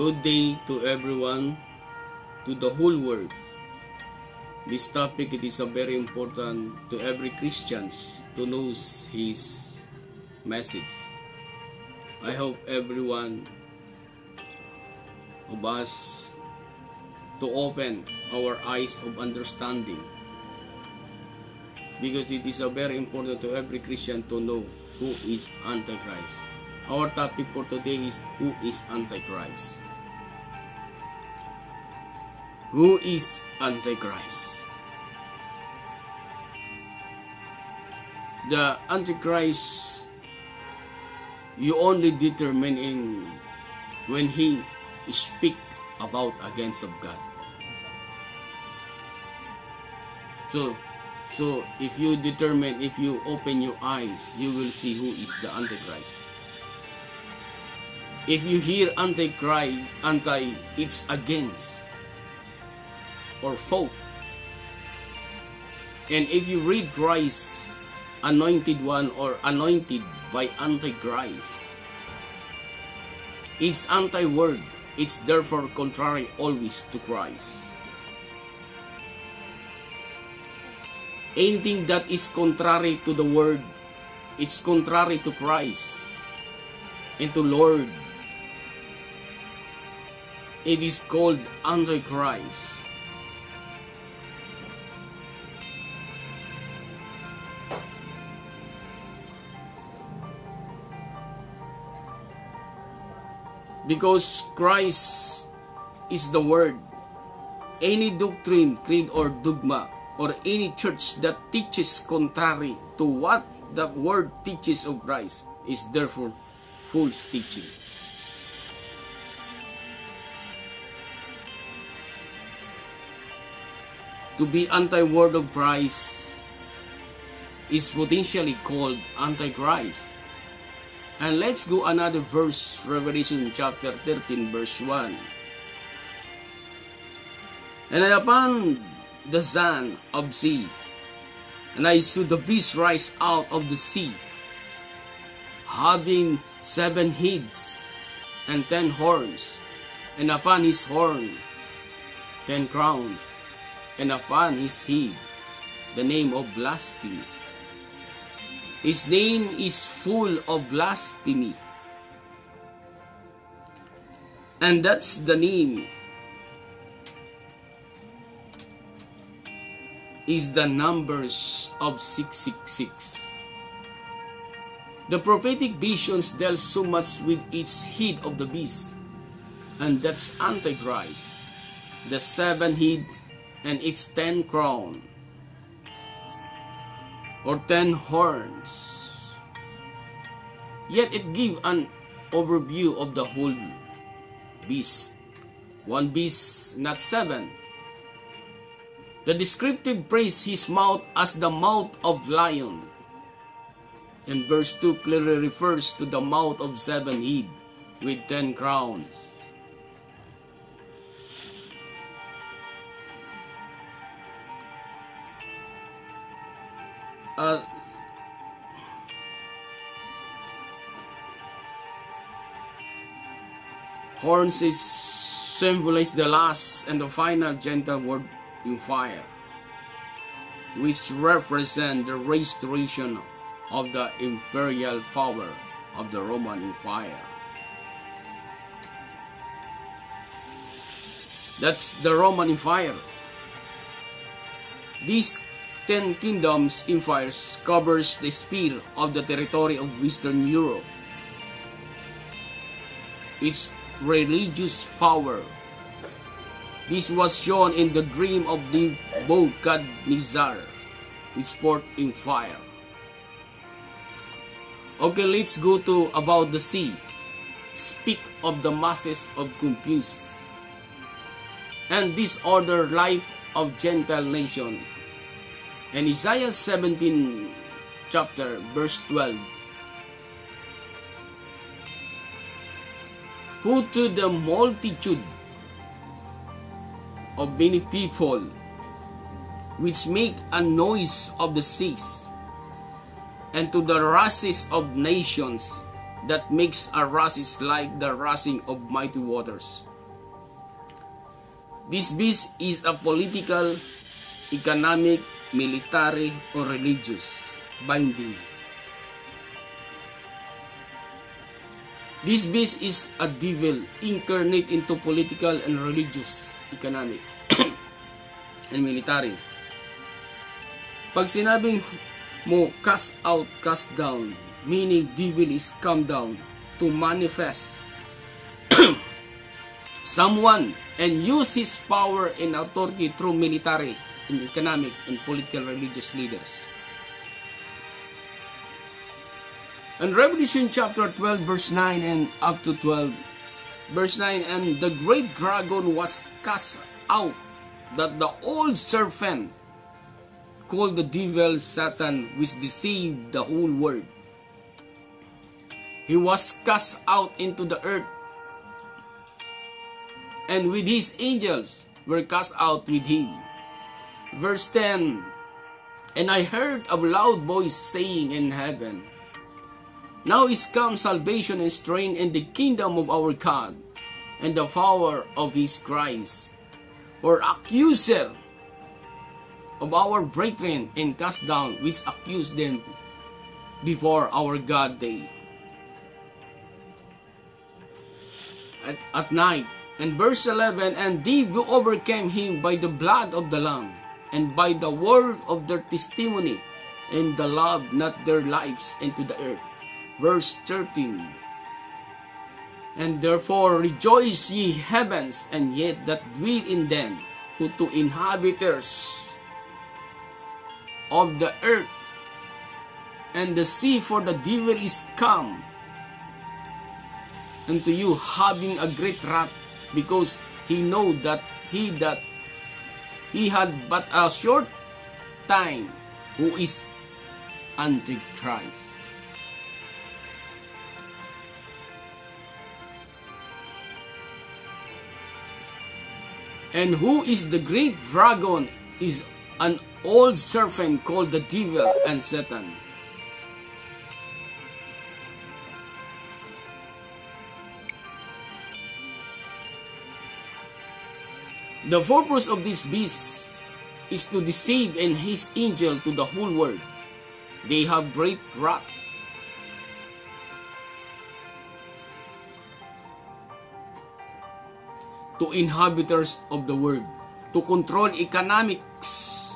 Good day to everyone, to the whole world. This topic, it is a very important to every Christians to know his message. I hope everyone of us to open our eyes of understanding, because it is a very important to every Christian to know who is Antichrist. Our topic for today is who is Antichrist. Who is Antichrist? The Antichrist, you only determine in when he speak about against of God. So if you determine, if you open your eyes, you will see who is the Antichrist. If you hear Antichrist, it's against or fault. And if you read Christ, anointed one or anointed by Antichrist, it's anti-word. It's therefore contrary always to Christ. Anything that is contrary to the word, it's contrary to Christ and to Lord. It is called Antichrist. Because Christ is the Word. Any doctrine, creed, or dogma, or any church that teaches contrary to what the Word teaches of Christ is therefore false teaching. To be anti-word of Christ is potentially called Antichrist. And let's go another verse, Revelation chapter 13 verse 1. And upon the sand of sea, and I saw the beast rise out of the sea, having 7 heads and 10 horns, and upon his horn 10 crowns, and upon his head the name of blasphemy. His name is full of blasphemy. And that's the name. Is the numbers of 666. The prophetic visions deal so much with its head of the beast. And that's Antichrist. The 7 head and its 10 crown. Or 10 horns. Yet it gives an overview of the whole beast. One beast, not 7. The descriptive praise his mouth as the mouth of lion. And verse 2 clearly refers to the mouth of 7 head with 10 crowns. Horns symbolize the last and the final gentle word in fire, which represent the restoration of the imperial power of the Roman Empire. That's the Roman Empire. These 10 kingdoms empires covers the sphere of the territory of Western Europe. Its religious power. This was shown in the dream of Nebuchadnezzar, which poured in fire. Okay, let's go to about the sea. Speak of the masses of confused and disordered life of Gentile nation. And Isaiah 17 chapter verse 12. Who to the multitude of many people which make a noise of the seas, and to the races of nations that makes a rush like the rushing of mighty waters. This beast is a political, economic, military, or religious binding. This beast is a devil incarnate into political and religious, economic, and military. Pag sinabing mo cast out, cast down, meaning devil is come down to manifest someone and use his power and authority through military and economic and political religious leaders. In Revelation chapter 12 verse 9 and up to 12 verse 9, and the great dragon was cast out, that the old serpent called the devil Satan, which deceived the whole world. He was cast out into the earth, and with his angels were cast out with him. Verse 10, and I heard a loud voice saying in heaven, now is come salvation and strength and the kingdom of our God, and the power of his Christ. For accuser of our brethren and cast down, which accused them before our God day. At night. And verse 11, and they overcame him by the blood of the Lamb, and by the word of their testimony, and the love not their lives into the earth. Verse 13, and therefore rejoice ye heavens, and yet that dwell in them, who to inhabitants of the earth and the sea, for the devil is come unto you, having a great wrath, because he know that he had but a short time, who is Antichrist. And who is the great dragon is an old serpent called the devil and Satan. The purpose of this beast is to deceive and his angel to the whole world. They have great wrath. To inhabitants of the world, to control economics,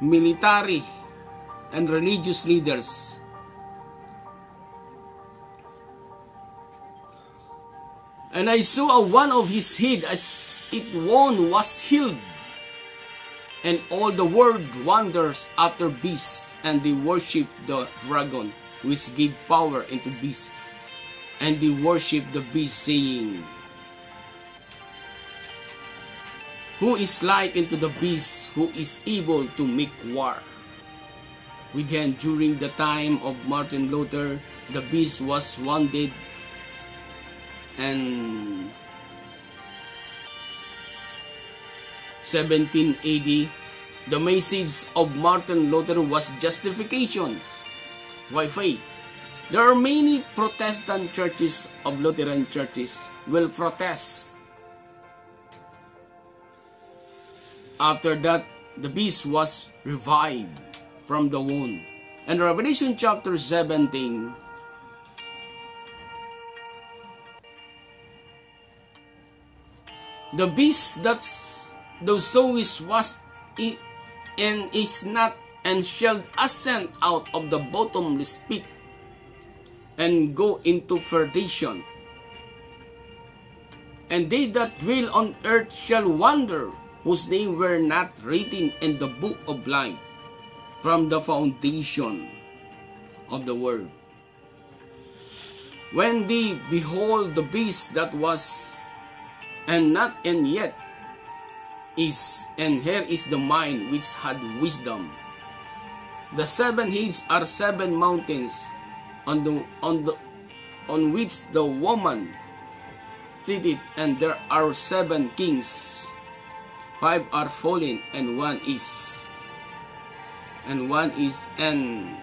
military, and religious leaders. And I saw one of his head as it one was healed, and all the world wonders after beasts, and they worship the dragon, which gave power into beasts, and they worship the beast, saying, who is like unto the beast, who is able to make war with him. During the time of Martin Luther, the beast was wounded, and 17 AD, the message of Martin Luther was justification by faith. There are many Protestant churches of Lutheran churches will protest. After that, the beast was revived from the wound. And Revelation chapter 17, the beast that thou sawest was and is not, and shall ascend out of the bottomless pit, and go into perdition. And they that dwell on earth shall wander, whose name were not written in the book of life from the foundation of the world. When they behold the beast that was, and not and yet is, and here is the mind which had wisdom. The 7 heads are 7 mountains, on which the woman seated, and there are 7 kings. 5 are fallen, and one is, and